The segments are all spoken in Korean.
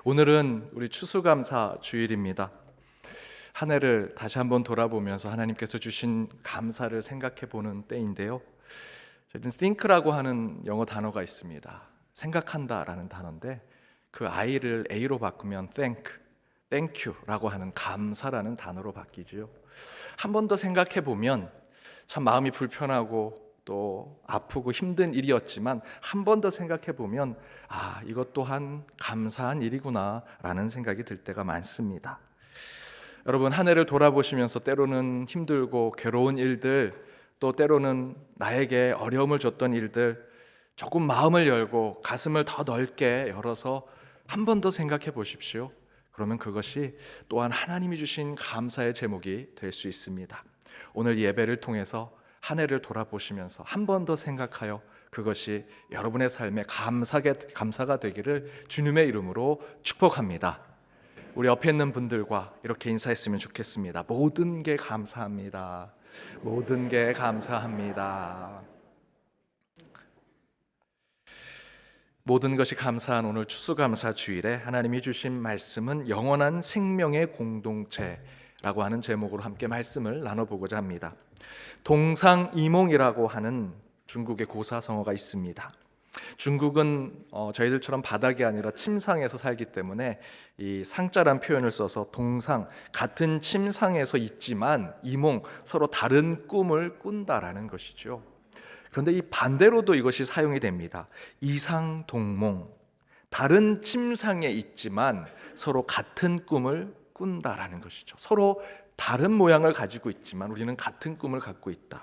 오늘은 우리 추수감사 주일입니다. 한 해를 다시 한번 돌아보면서 하나님께서 주신 감사를 생각해 보는 때인데요. 저희는 think라고 하는 영어 단어가 있습니다. 생각한다라는 단어인데 그 I를 A로 바꾸면 thank you라고 하는 감사라는 단어로 바뀌지요. 한 번 더 생각해 보면 참 마음이 불편하고 또 아프고 힘든 일이었지만 한 번 더 생각해 보면 이것 또한 감사한 일이구나 라는 생각이 들 때가 많습니다. 여러분, 한 해를 돌아보시면서 때로는 힘들고 괴로운 일들, 또 때로는 나에게 어려움을 줬던 일들, 조금 마음을 열고 가슴을 더 넓게 열어서 한 번 더 생각해 보십시오. 그러면 그것이 또한 하나님이 주신 감사의 제목이 될 수 있습니다. 오늘 예배를 통해서 한 해를 돌아보시면서 한 번 더 생각하여 그것이 여러분의 삶에 감사가 되기를 주님의 이름으로 축복합니다. 우리 옆에 있는 분들과 이렇게 인사했으면 좋겠습니다. 모든 게 감사합니다. 모든 게 감사합니다. 모든 것이 감사한 오늘 추수감사 주일에 하나님이 주신 말씀은 영원한 생명의 공동체라고 하는 제목으로 함께 말씀을 나눠보고자 합니다. 동상이몽이라고 하는 중국의 고사성어가 있습니다. 중국은 저희들처럼 바닥이 아니라 침상에서 살기 때문에 이 상자란 표현을 써서 동상, 같은 침상에서 있지만 이몽, 서로 다른 꿈을 꾼다라는 것이죠. 그런데 이 반대로도 이것이 사용이 됩니다. 이상동몽, 다른 침상에 있지만 서로 같은 꿈을 꾼다라는 것이죠. 서로 다른 모양을 가지고 있지만 우리는 같은 꿈을 갖고 있다.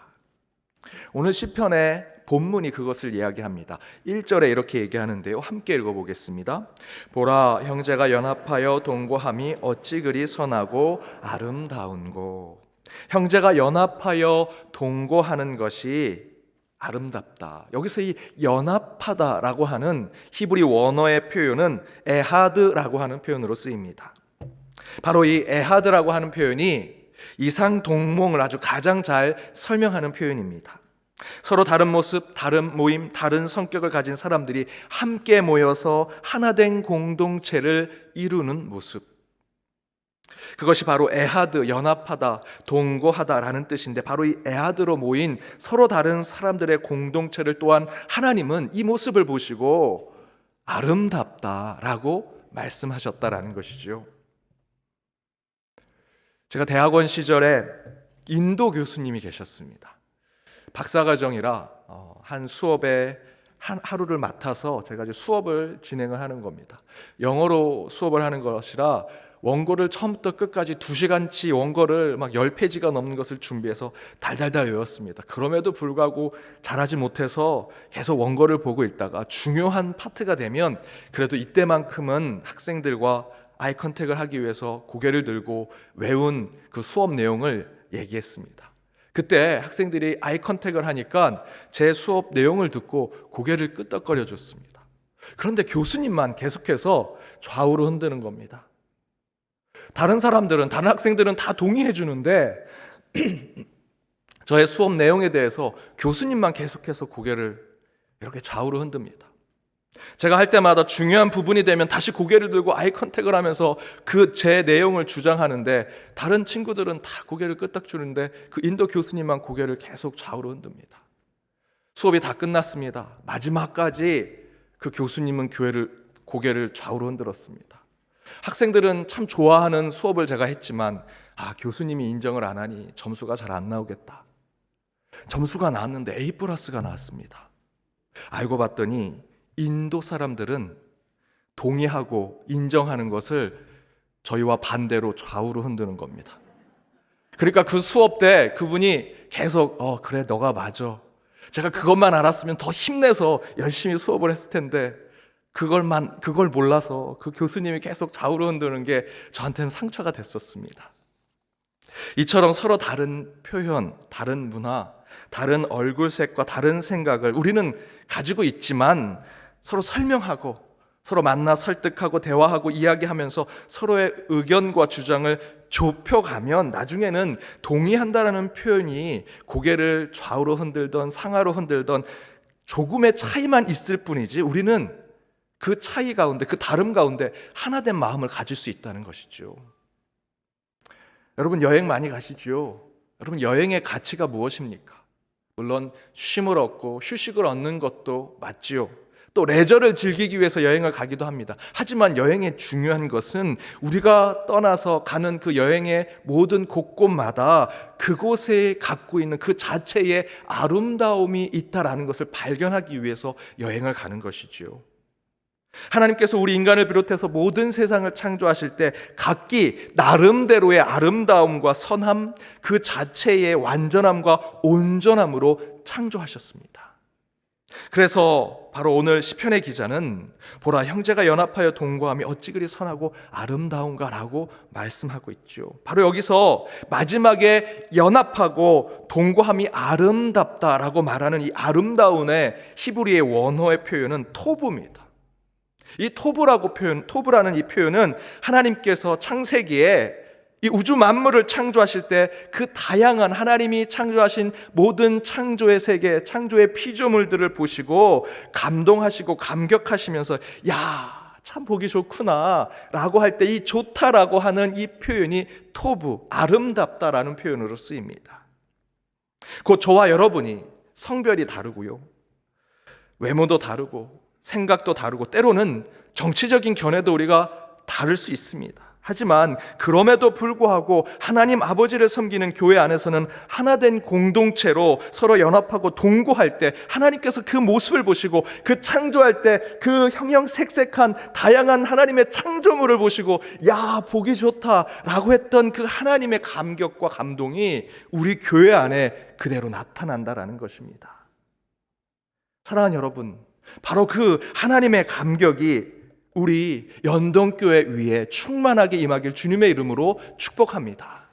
오늘 시편의 본문이 그것을 이야기합니다. 1절에 이렇게 얘기하는데요, 함께 읽어보겠습니다. 보라, 형제가 연합하여 동거함이 어찌 그리 선하고 아름다운고. 형제가 연합하여 동거하는 것이 아름답다. 여기서 이 연합하다라고 하는 히브리 원어의 표현은 에하드라고 하는 표현으로 쓰입니다. 바로 이 에하드라고 하는 표현이 이상동몽을 아주 가장 잘 설명하는 표현입니다. 서로 다른 모습, 다른 모임, 다른 성격을 가진 사람들이 함께 모여서 하나된 공동체를 이루는 모습, 그것이 바로 에하드, 연합하다, 동거하다라는 뜻인데, 바로 이 에하드로 모인 서로 다른 사람들의 공동체를 또한 하나님은 이 모습을 보시고 아름답다라고 말씀하셨다라는 것이죠. 제가 대학원 시절에 인도 교수님이 계셨습니다. 박사과정이라 한 수업에 하루를 맡아서 제가 이제 수업을 진행을 하는 겁니다. 영어로 수업을 하는 것이라 원고를 처음부터 끝까지 2시간치 원고를 막 10페이지가 넘는 것을 준비해서 달달달 외웠습니다. 그럼에도 불구하고 잘하지 못해서 계속 원고를 보고 있다가 중요한 파트가 되면 그래도 이때만큼은 학생들과 아이 컨택을 하기 위해서 고개를 들고 외운 그 수업 내용을 얘기했습니다. 그때 학생들이 아이 컨택을 하니까 제 수업 내용을 듣고 고개를 끄덕거려 줬습니다. 그런데 교수님만 계속해서 좌우로 흔드는 겁니다. 다른 학생들은 다 동의해 주는데 저의 수업 내용에 대해서 교수님만 계속해서 고개를 이렇게 좌우로 흔듭니다. 제가 할 때마다 중요한 부분이 되면 다시 고개를 들고 아이 컨택을 하면서 그 제 내용을 주장하는데 다른 친구들은 다 고개를 끄덕 주는데 그 인도 교수님만 고개를 계속 좌우로 흔듭니다. 수업이 다 끝났습니다. 마지막까지 그 교수님은 고개를 좌우로 흔들었습니다. 학생들은 참 좋아하는 수업을 제가 했지만 교수님이 인정을 안 하니 점수가 잘 안 나오겠다. 점수가 나왔는데 A+가 나왔습니다. 알고 봤더니 인도 사람들은 동의하고 인정하는 것을 저희와 반대로 좌우로 흔드는 겁니다. 그러니까 그 수업 때 그분이 계속 그래 너가 맞아. 제가 그것만 알았으면 더 힘내서 열심히 수업을 했을 텐데 그걸 몰라서 그 교수님이 계속 좌우로 흔드는 게 저한테는 상처가 됐었습니다. 이처럼 서로 다른 표현, 다른 문화, 다른 얼굴색과 다른 생각을 우리는 가지고 있지만 서로 설명하고 서로 만나 설득하고 대화하고 이야기하면서 서로의 의견과 주장을 좁혀가면 나중에는 동의한다라는 표현이 고개를 좌우로 흔들던 상하로 흔들던 조금의 차이만 있을 뿐이지 우리는 그 차이 가운데, 그 다름 가운데 하나된 마음을 가질 수 있다는 것이죠. 여러분 여행 많이 가시죠? 여러분 여행의 가치가 무엇입니까? 물론 쉼을 얻고 휴식을 얻는 것도 맞지요. 또 레저를 즐기기 위해서 여행을 가기도 합니다. 하지만 여행의 중요한 것은 우리가 떠나서 가는 그 여행의 모든 곳곳마다 그곳에 갖고 있는 그 자체의 아름다움이 있다라는 것을 발견하기 위해서 여행을 가는 것이지요. 하나님께서 우리 인간을 비롯해서 모든 세상을 창조하실 때 각기 나름대로의 아름다움과 선함, 그 자체의 완전함과 온전함으로 창조하셨습니다. 그래서 바로 오늘 시편의 기자는 보라 형제가 연합하여 동거함이 어찌 그리 선하고 아름다운가라고 말씀하고 있죠. 바로 여기서 마지막에 연합하고 동거함이 아름답다라고 말하는 이 아름다움의 히브리의 원어의 표현은 토브입니다. 이 토브라는 이 표현은 하나님께서 창세기에 이 우주 만물을 창조하실 때 그 다양한 하나님이 창조하신 모든 창조의 세계, 창조의 피조물들을 보시고 감동하시고 감격하시면서 야, 참 보기 좋구나 라고 할 때 이 좋다라고 하는 이 표현이 토브, 아름답다라는 표현으로 쓰입니다. 곧 저와 여러분이 성별이 다르고요, 외모도 다르고 생각도 다르고 때로는 정치적인 견해도 우리가 다를 수 있습니다. 하지만 그럼에도 불구하고 하나님 아버지를 섬기는 교회 안에서는 하나된 공동체로 서로 연합하고 동거할 때 하나님께서 그 모습을 보시고 그 창조할 때 그 형형색색한 다양한 하나님의 창조물을 보시고 야, 보기 좋다라고 했던 그 하나님의 감격과 감동이 우리 교회 안에 그대로 나타난다라는 것입니다. 사랑하는 여러분, 바로 그 하나님의 감격이 우리 연동교회 위에 충만하게 임하길 주님의 이름으로 축복합니다.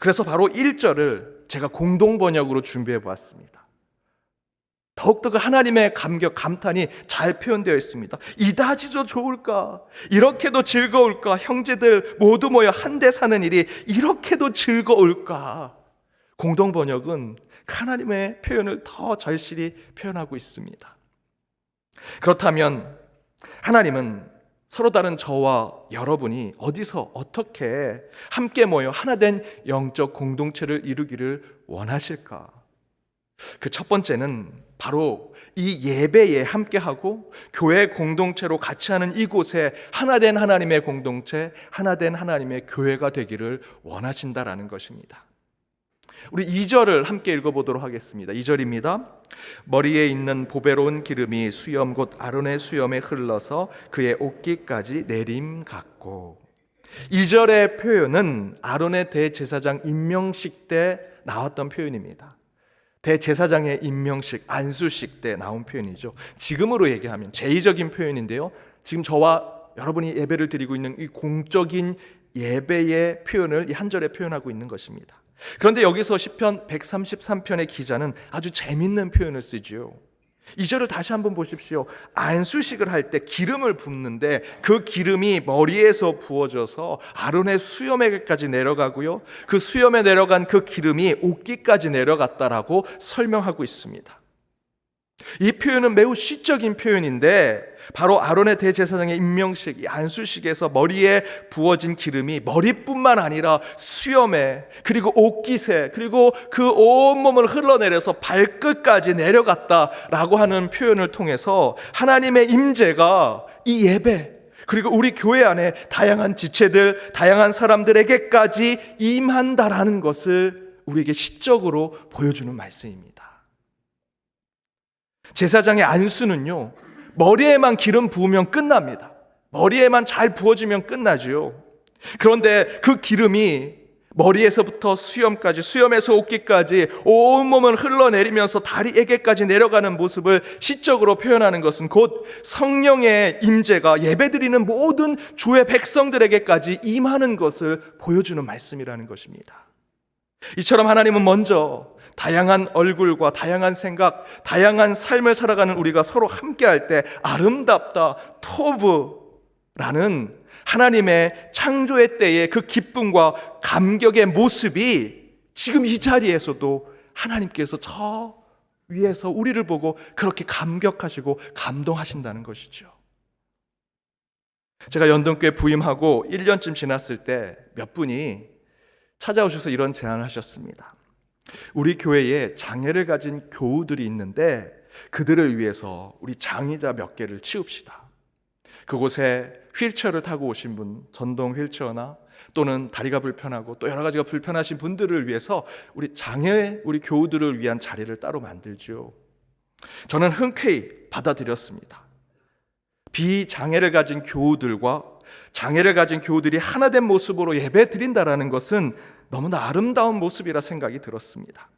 그래서 바로 1절을 제가 공동번역으로 준비해 보았습니다. 더욱더 그 하나님의 감격, 감탄이 잘 표현되어 있습니다. 이다지도 좋을까? 이렇게도 즐거울까? 형제들 모두 모여 한데 사는 일이 이렇게도 즐거울까? 공동번역은 하나님의 표현을 더 절실히 표현하고 있습니다. 그렇다면 하나님은 서로 다른 저와 여러분이 어디서 어떻게 함께 모여 하나된 영적 공동체를 이루기를 원하실까? 그 첫 번째는 바로 이 예배에 함께하고 교회 공동체로 같이 하는 이곳에 하나된 하나님의 공동체, 하나된 하나님의 교회가 되기를 원하신다라는 것입니다. 우리 2절을 함께 읽어보도록 하겠습니다. 2절입니다. 머리에 있는 보배로운 기름이 수염 곧 아론의 수염에 흘러서 그의 옷깃까지 내림 같고. 2절의 표현은 아론의 대제사장 임명식 때 나왔던 표현입니다. 대제사장의 임명식, 안수식 때 나온 표현이죠. 지금으로 얘기하면 제의적인 표현인데요, 지금 저와 여러분이 예배를 드리고 있는 이 공적인 예배의 표현을 이 한 절에 표현하고 있는 것입니다. 그런데 여기서 시편 133편의 기자는 아주 재밌는 표현을 쓰지요. 2절을 다시 한번 보십시오. 안수식을 할 때 기름을 붓는데 그 기름이 머리에서 부어져서 아론의 수염에까지 내려가고요, 그 수염에 내려간 그 기름이 옷깃까지 내려갔다라고 설명하고 있습니다. 이 표현은 매우 시적인 표현인데 바로 아론의 대제사장의 임명식, 이 안수식에서 머리에 부어진 기름이 머리뿐만 아니라 수염에 그리고 옷깃에 그리고 그 온몸을 흘러내려서 발끝까지 내려갔다라고 하는 표현을 통해서 하나님의 임재가 이 예배 그리고 우리 교회 안에 다양한 지체들, 다양한 사람들에게까지 임한다라는 것을 우리에게 시적으로 보여주는 말씀입니다. 제사장의 안수는요, 머리에만 기름 부으면 끝납니다. 머리에만 잘 부어지면 끝나죠. 그런데 그 기름이 머리에서부터 수염까지, 수염에서 옷깃까지 온몸을 흘러내리면서 다리에게까지 내려가는 모습을 시적으로 표현하는 것은 곧 성령의 임재가 예배드리는 모든 주의 백성들에게까지 임하는 것을 보여주는 말씀이라는 것입니다. 이처럼 하나님은 먼저 다양한 얼굴과 다양한 생각, 다양한 삶을 살아가는 우리가 서로 함께할 때 아름답다, 토브라는 하나님의 창조의 때의 그 기쁨과 감격의 모습이 지금 이 자리에서도 하나님께서 저 위에서 우리를 보고 그렇게 감격하시고 감동하신다는 것이죠. 제가 연동교회 부임하고 1년쯤 지났을 때 몇 분이 찾아오셔서 이런 제안을 하셨습니다. 우리 교회에 장애를 가진 교우들이 있는데 그들을 위해서 우리 장의자 몇 개를 치웁시다. 그곳에 휠체어를 타고 오신 분, 전동 휠체어나 또는 다리가 불편하고 또 여러 가지가 불편하신 분들을 위해서 우리 교우들을 위한 자리를 따로 만들죠. 저는 흔쾌히 받아들였습니다. 비장애를 가진 교우들과 장애를 가진 교우들이 하나 된 모습으로 예배 드린다라는 것은 너무나 아름다운 모습이라 생각이 들었습니다.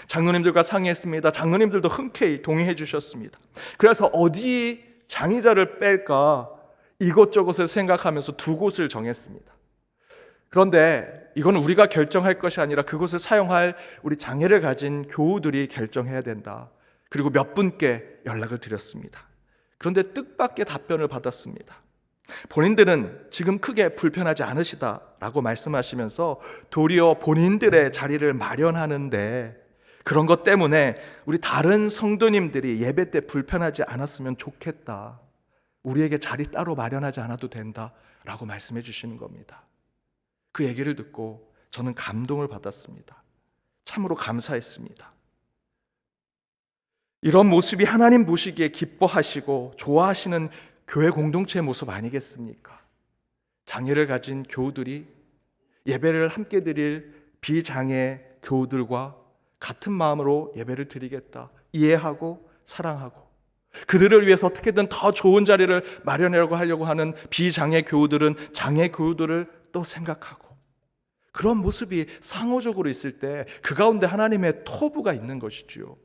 장로님들과 상의했습니다. 장로님들도 흔쾌히 동의해 주셨습니다. 그래서 어디 장의자를 뺄까 이곳저곳을 생각하면서 두 곳을 정했습니다. 그런데 이건 우리가 결정할 것이 아니라 그곳을 사용할 우리 장애를 가진 교우들이 결정해야 된다. 그리고 몇 분께 연락을 드렸습니다. 그런데 뜻밖의 답변을 받았습니다. 본인들은 지금 크게 불편하지 않으시다라고 말씀하시면서 도리어 본인들의 자리를 마련하는데 그런 것 때문에 우리 다른 성도님들이 예배 때 불편하지 않았으면 좋겠다. 우리에게 자리 따로 마련하지 않아도 된다라고 말씀해 주시는 겁니다. 그 얘기를 듣고 저는 감동을 받았습니다. 참으로 감사했습니다. 이런 모습이 하나님 보시기에 기뻐하시고 좋아하시는 교회 공동체의 모습 아니겠습니까? 장애를 가진 교우들이 예배를 함께 드릴 비장애 교우들과 같은 마음으로 예배를 드리겠다. 이해하고 사랑하고 그들을 위해서 어떻게든 더 좋은 자리를 마련하려고 하는 비장애 교우들은 장애 교우들을 또 생각하고 그런 모습이 상호적으로 있을 때 그 가운데 하나님의 토부가 있는 것이지요.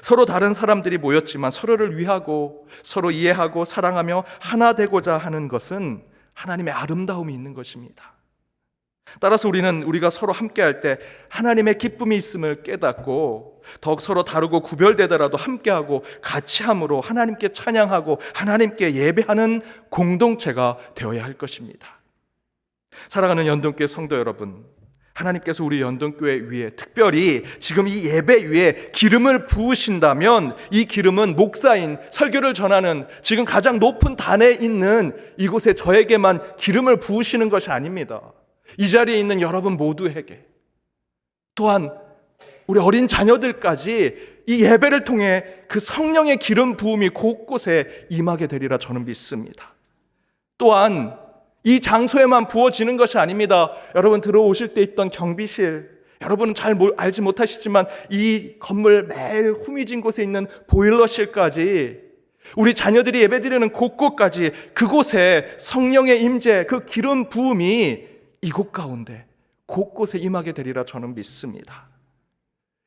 서로 다른 사람들이 모였지만 서로를 위하고 서로 이해하고 사랑하며 하나 되고자 하는 것은 하나님의 아름다움이 있는 것입니다. 따라서 우리가 서로 함께할 때 하나님의 기쁨이 있음을 깨닫고 더욱 서로 다르고 구별되더라도 함께하고 같이 함으로 하나님께 찬양하고 하나님께 예배하는 공동체가 되어야 할 것입니다. 사랑하는 연동교회 성도 여러분, 하나님께서 우리 연동교회 위에 특별히 지금 이 예배 위에 기름을 부으신다면 이 기름은 목사인 설교를 전하는 지금 가장 높은 단에 있는 이곳에 저에게만 기름을 부으시는 것이 아닙니다. 이 자리에 있는 여러분 모두에게 또한 우리 어린 자녀들까지 이 예배를 통해 그 성령의 기름 부음이 곳곳에 임하게 되리라 저는 믿습니다. 또한 이 장소에만 부어지는 것이 아닙니다. 여러분 들어오실 때 있던 경비실, 여러분은 잘 알지 못하시지만 이 건물 매일 후미진 곳에 있는 보일러실까지 우리 자녀들이 예배드리는 곳곳까지 그곳에 성령의 임재, 그 기름 부음이 이곳 가운데 곳곳에 임하게 되리라 저는 믿습니다.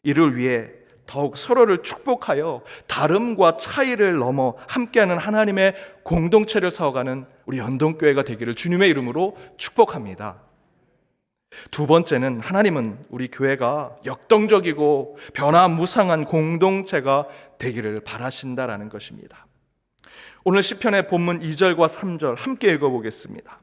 이를 위해 더욱 서로를 축복하여 다름과 차이를 넘어 함께하는 하나님의 공동체를 세워가는 우리 연동교회가 되기를 주님의 이름으로 축복합니다. 두 번째는 하나님은 우리 교회가 역동적이고 변화무쌍한 공동체가 되기를 바라신다라는 것입니다. 오늘 시편의 본문 2절과 3절 함께 읽어보겠습니다.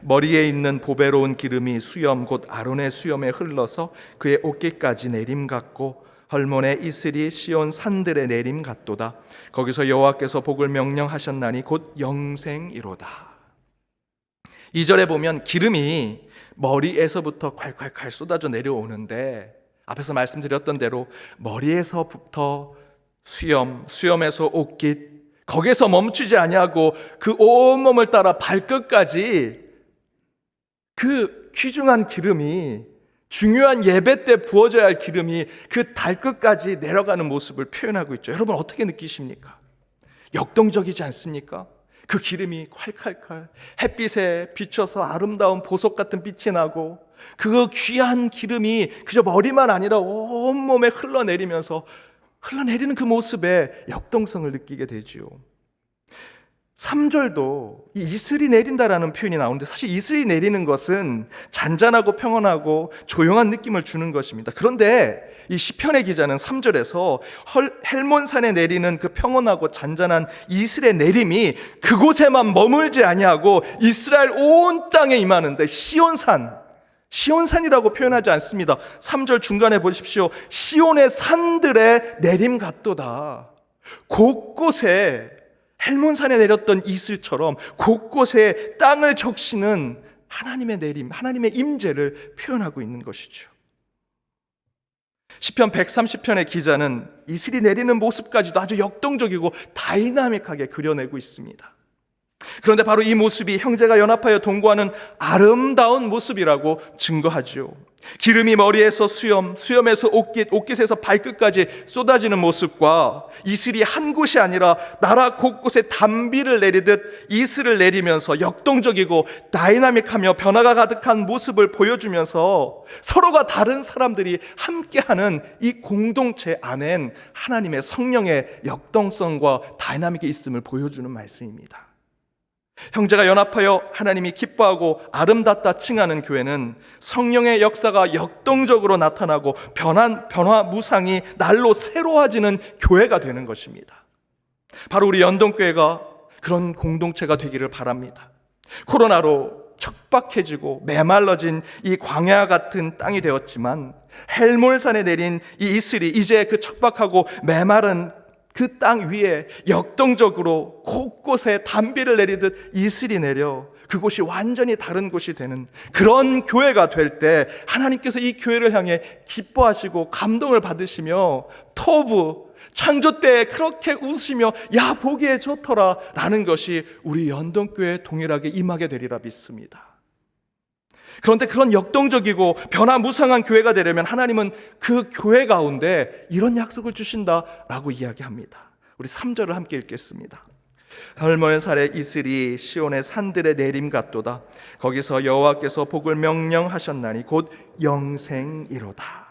머리에 있는 보배로운 기름이 수염 곧 아론의 수염에 흘러서 그의 어깨까지 내림 같고 헐몬의 이슬이 시온 산들의 내림 같도다. 거기서 여호와께서 복을 명령하셨나니 곧 영생이로다. 2절에 보면 기름이 머리에서부터 콸콸콸 쏟아져 내려오는데 앞에서 말씀드렸던 대로 머리에서부터 수염에서 옷깃 거기서 멈추지 아니하고 그 온몸을 따라 발끝까지 그 귀중한 기름이 중요한 예배 때 부어져야 할 기름이 그 발끝까지 내려가는 모습을 표현하고 있죠. 여러분 어떻게 느끼십니까? 역동적이지 않습니까? 그 기름이 콸콸콸 햇빛에 비춰서 아름다운 보석 같은 빛이 나고 그 귀한 기름이 그저 머리만 아니라 온몸에 흘러내리는 그 모습에 역동성을 느끼게 되지요. 3절도 이 이슬이 내린다라는 표현이 나오는데 사실 이슬이 내리는 것은 잔잔하고 평온하고 조용한 느낌을 주는 것입니다. 그런데 이 시편의 기자는 3절에서 헬몬산에 내리는 그 평온하고 잔잔한 이슬의 내림이 그곳에만 머물지 아니하고 이스라엘 온 땅에 임하는데 시온산이라고 표현하지 않습니다. 3절 중간에 보십시오. 시온의 산들의 내림 같도다. 곳곳에 헬몬산에 내렸던 이슬처럼 곳곳에 땅을 적시는 하나님의 내림, 하나님의 임재를 표현하고 있는 것이죠. 시편 130편의 기자는 이슬이 내리는 모습까지도 아주 역동적이고 다이나믹하게 그려내고 있습니다. 그런데 바로 이 모습이 형제가 연합하여 동거하는 아름다운 모습이라고 증거하죠. 기름이 머리에서 수염에서 옷깃에서 발끝까지 쏟아지는 모습과 이슬이 한 곳이 아니라 나라 곳곳에 단비를 내리듯 이슬을 내리면서 역동적이고 다이나믹하며 변화가 가득한 모습을 보여주면서 서로가 다른 사람들이 함께하는 이 공동체 안엔 하나님의 성령의 역동성과 다이나믹이 있음을 보여주는 말씀입니다. 형제가 연합하여 하나님이 기뻐하고 아름답다 칭하는 교회는 성령의 역사가 역동적으로 나타나고 변화 무상이 날로 새로워지는 교회가 되는 것입니다. 바로 우리 연동교회가 그런 공동체가 되기를 바랍니다. 코로나로 척박해지고 메말라진 이 광야 같은 땅이 되었지만 헬몰산에 내린 이 이슬이 이제 그 척박하고 메마른 그 땅 위에 역동적으로 곳곳에 단비를 내리듯 이슬이 내려 그곳이 완전히 다른 곳이 되는 그런 교회가 될 때 하나님께서 이 교회를 향해 기뻐하시고 감동을 받으시며 토부 창조 때 그렇게 웃으시며 야 보기에 좋더라 라는 것이 우리 연동교회에 동일하게 임하게 되리라 믿습니다. 그런데 그런 역동적이고 변화무쌍한 교회가 되려면 하나님은 그 교회 가운데 이런 약속을 주신다라고 이야기합니다. 우리 3절을 함께 읽겠습니다. 헬몬산의 이슬이 시온의 산들의 내림 같도다. 거기서 여호와께서 복을 명령하셨나니 곧 영생이로다.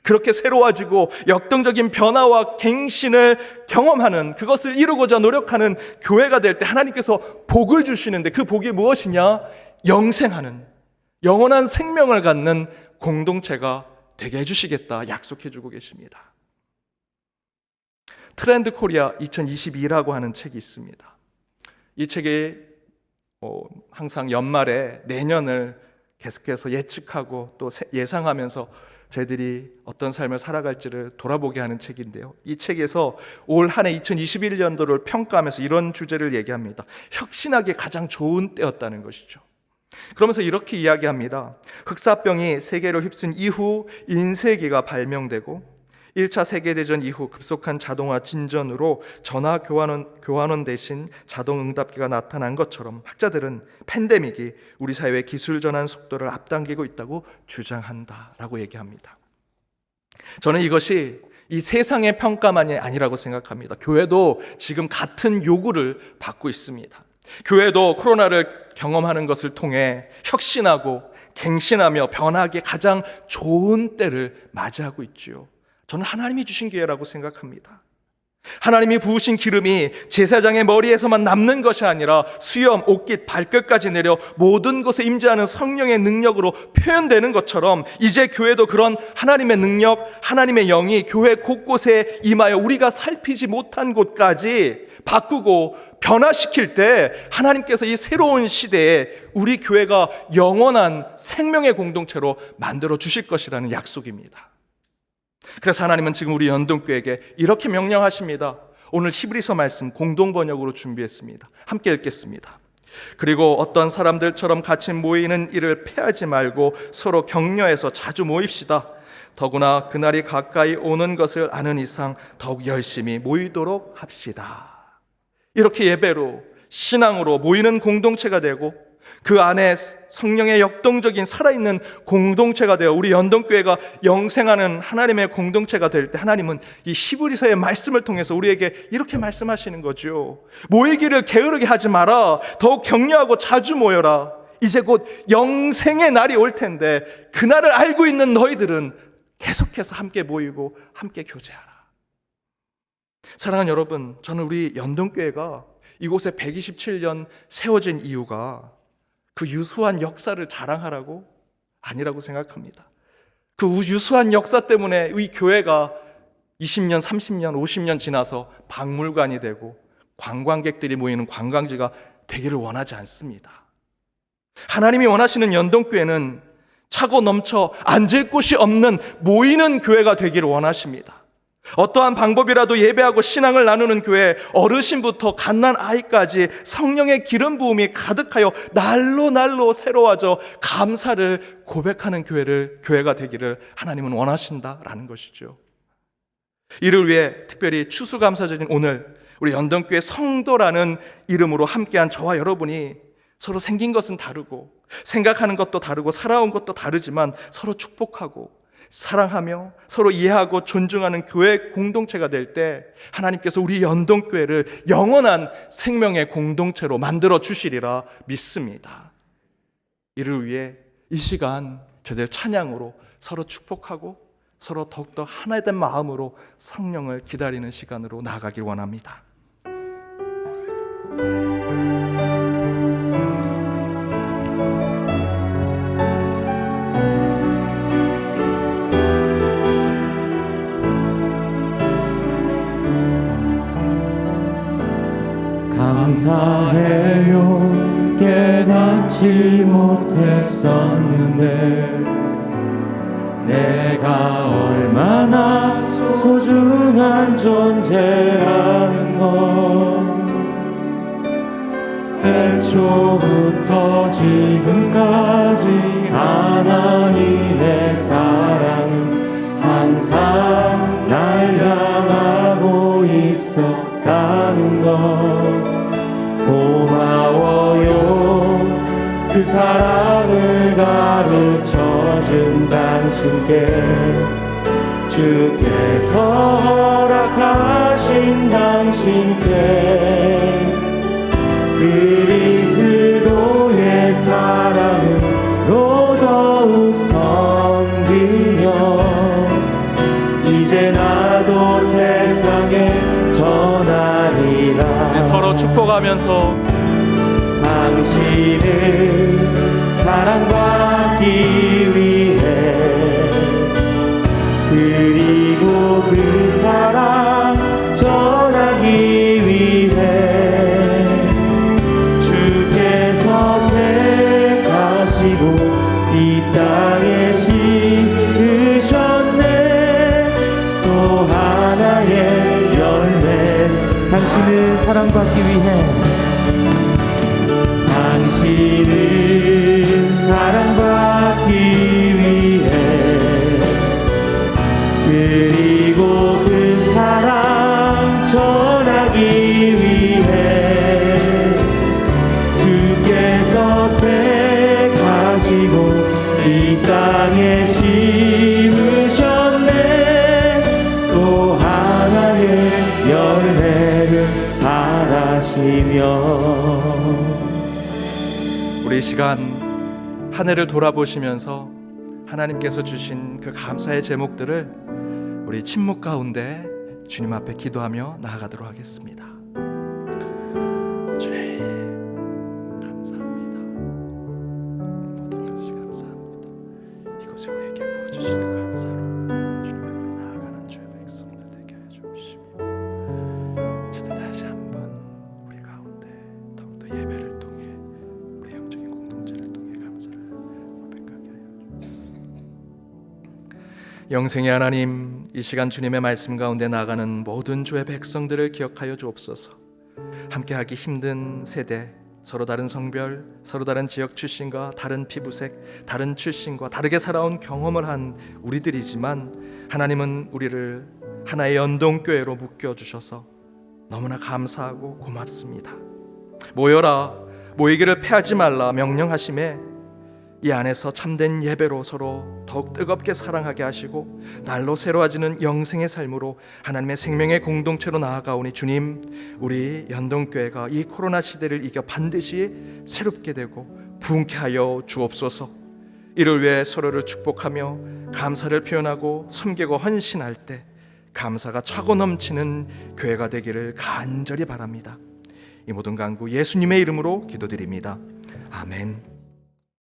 그렇게 새로워지고 역동적인 변화와 갱신을 경험하는 그것을 이루고자 노력하는 교회가 될 때 하나님께서 복을 주시는데 그 복이 무엇이냐? 영생하는 영원한 생명을 갖는 공동체가 되게 해주시겠다 약속해주고 계십니다. 트렌드 코리아 2022라고 하는 책이 있습니다. 이 책에 항상 연말에 내년을 계속해서 예측하고 또 예상하면서 저희들이 어떤 삶을 살아갈지를 돌아보게 하는 책인데요. 이 책에서 올 한 해 2021년도를 평가하면서 이런 주제를 얘기합니다. 혁신하기 가장 좋은 때였다는 것이죠. 그러면서 이렇게 이야기합니다. 흑사병이 세계를 휩쓴 이후 인쇄기가 발명되고 1차 세계대전 이후 급속한 자동화 진전으로 전화 교환원 대신 자동응답기가 나타난 것처럼 학자들은 팬데믹이 우리 사회의 기술 전환 속도를 앞당기고 있다고 주장한다라고 얘기합니다. 저는 이것이 이 세상의 평가만이 아니라고 생각합니다. 교회도 지금 같은 요구를 받고 있습니다. 교회도 코로나를 경험하는 것을 통해 혁신하고 갱신하며 변하기 가장 좋은 때를 맞이하고 있지요. 저는 하나님이 주신 기회라고 생각합니다. 하나님이 부으신 기름이 제사장의 머리에서만 남는 것이 아니라 수염, 옷깃, 발끝까지 내려 모든 것에 임재하는 성령의 능력으로 표현되는 것처럼 이제 교회도 그런 하나님의 능력, 하나님의 영이 교회 곳곳에 임하여 우리가 살피지 못한 곳까지 바꾸고 변화시킬 때 하나님께서 이 새로운 시대에 우리 교회가 영원한 생명의 공동체로 만들어 주실 것이라는 약속입니다. 그래서 하나님은 지금 우리 연동교회에게 이렇게 명령하십니다. 오늘 히브리서 말씀 공동번역으로 준비했습니다. 함께 읽겠습니다. 그리고 어떤 사람들처럼 같이 모이는 일을 패하지 말고 서로 격려해서 자주 모입시다. 더구나 그날이 가까이 오는 것을 아는 이상 더욱 열심히 모이도록 합시다. 이렇게 예배로 신앙으로 모이는 공동체가 되고 그 안에 성령의 역동적인 살아있는 공동체가 되어 우리 연동교회가 영생하는 하나님의 공동체가 될 때 하나님은 이 히브리서의 말씀을 통해서 우리에게 이렇게 말씀하시는 거죠. 모이기를 게으르게 하지 마라. 더욱 격려하고 자주 모여라. 이제 곧 영생의 날이 올 텐데 그날을 알고 있는 너희들은 계속해서 함께 모이고 함께 교제하라. 사랑하는 여러분, 저는 우리 연동교회가 이곳에 127년 세워진 이유가 그 유수한 역사를 자랑하라고 아니라고 생각합니다. 그 유수한 역사 때문에 이 교회가 20년, 30년, 50년 지나서 박물관이 되고 관광객들이 모이는 관광지가 되기를 원하지 않습니다. 하나님이 원하시는 연동교회는 차고 넘쳐 앉을 곳이 없는 모이는 교회가 되기를 원하십니다. 어떠한 방법이라도 예배하고 신앙을 나누는 교회, 어르신부터 갓난 아이까지 성령의 기름 부음이 가득하여 날로 새로워져 감사를 고백하는 교회가 되기를 하나님은 원하신다라는 것이죠. 이를 위해 특별히 추수감사절인 오늘 우리 연동교회 성도라는 이름으로 함께한 저와 여러분이 서로 생긴 것은 다르고 생각하는 것도 다르고 살아온 것도 다르지만 서로 축복하고 사랑하며 서로 이해하고 존중하는 교회 공동체가 될 때 하나님께서 우리 연동교회를 영원한 생명의 공동체로 만들어 주시리라 믿습니다. 이를 위해 이 시간 저들 찬양으로 서로 축복하고 서로 더욱더 하나된 마음으로 성령을 기다리는 시간으로 나아가길 원합니다. 감사해요. 깨닫지 못했었는데 내가 얼마나 소중한 존재라는 것, 태초부터 지금까지 하나님의 사랑은 항상 날 향하고 있었다는 것, 고마워요. 그 사랑을 가르쳐준 당신께, 주께서 허락하신 당신께 그리스도의 사랑으로 더욱 섬기며 이제 나도 세상에 전하리라. 서로 축복하면서 당신을 사랑받기 위해, 그리고 그 사랑 전하기 위해 주께서 택하시고 이 땅에 심으셨네. 또 하나의 열매, 당신을 사랑받기 위해, 당신은 사랑받기 위해, 그리고 그 사랑 전하기 위해 주께서 택하시고 이 땅에 심으셨네. 또 하나의 열매를 바라시며. 우리 이 시간 한 해를 돌아보시면서 하나님께서 주신 그 감사의 제목들을 우리 침묵 가운데 주님 앞에 기도하며 나아가도록 하겠습니다. 주님 감사합니다. 모든 것이 감사합니다. 이것을 우리에게 부어주시는 감사로 주님 앞에 나아가는 주의 백성들 되게 하여 주시며, 저도 다시 한번 우리 가운데 더욱더 예배를 통해 우리 영적인 공동체를 통해 감사를 고백하게 하여 주옵소서. 영생의 하나님, 이 시간 주님의 말씀 가운데 나가는 모든 주의 백성들을 기억하여 주옵소서. 함께하기 힘든 세대, 서로 다른 성별, 서로 다른 지역 출신과 다른 피부색, 다른 출신과 다르게 살아온 경험을 한 우리들이지만 하나님은 우리를 하나의 연동교회로 묶여주셔서 너무나 감사하고 고맙습니다. 모여라, 모이기를 패하지 말라 명령하심에 이 안에서 참된 예배로 서로 더욱 뜨겁게 사랑하게 하시고 날로 새로워지는 영생의 삶으로 하나님의 생명의 공동체로 나아가오니 주님, 우리 연동교회가 이 코로나 시대를 이겨 반드시 새롭게 되고 부흥케 하여 주옵소서. 이를 위해 서로를 축복하며 감사를 표현하고 섬기고 헌신할 때 감사가 차고 넘치는 교회가 되기를 간절히 바랍니다. 이 모든 간구 예수님의 이름으로 기도드립니다. 아멘.